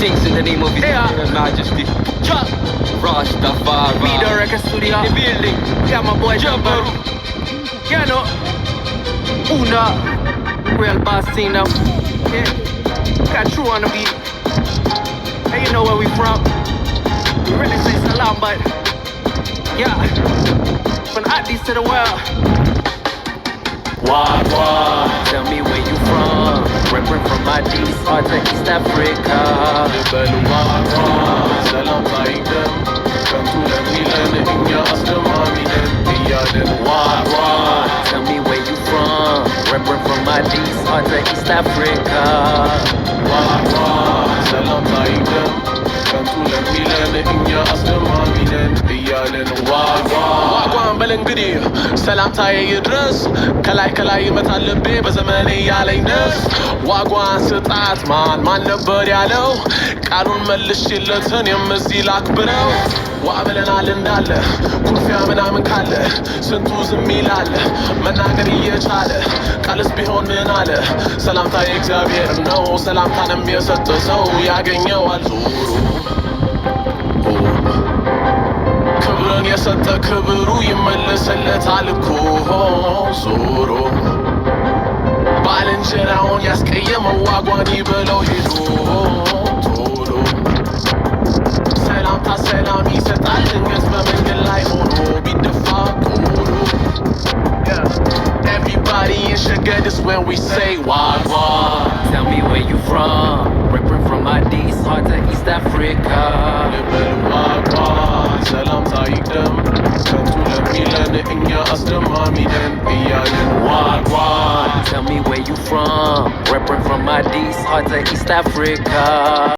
things in the name of His Imperial Majesty. Chuck, Rastafari. me the record studio. In the building. Yeah, my boy Jumbo. You know, Una, real boss team now. Yeah, got true on the beat. Hey, you know where we from? We really say salam, but yeah, from Addis to the world. Wagwan, tell me where you from. Reppin' from Addis to East Africa. Wagwan, salam alaikum. Come to the Milan, India, Astamaminen, Iyaden. Wagwan, tell me where you from. Reppin' from Addis to East Africa. Wagwan, salam alaikum. Come to the Milan, India, Astamaminen, Iyaden. Wagwan, በለንግዲህ ሰላምታዬ ይድረስ ከላይ ከላይ ይመታል ልቤ በዘመኔ ያለኝ ደስ ዋጓን ስጣት ማን ነበር ያለው ቃሉን መልሽለትን የምዚህ ላክብረው ዋ ብለናል እንዳለ ኩርፊያ ምናምን ካለ ስንቱ ዝም ይላል መናገር እየቻለ ቃልስ ቢሆን ምን አለ ሰላምታዬ እግዚአብሔር ነው ሰላምታንም የሰጠ ሰው ያገኘዋል ዞሮ ክብርን የሰጠ ክብሩ ይመለስለታል እኮ ዞሮ ባልንጀራውን ያስቀየመው ዋጓን ይበለው ሄዶ ቶሎ ሰላምታ ሰላም ይሰጣል ድንገት በመንገድ ላይ ሆኖ ቢደፋ ቆሎ Everybody in Shagad is when we say Wagwan. Tell me where you from. Reppin' from Addis to East Africa. Wagwan, salam alaikum. Come to the Milan, India, Astamaminen, Iyaden. Wagwan, tell me where you from. Reppin' from Addis to East Africa.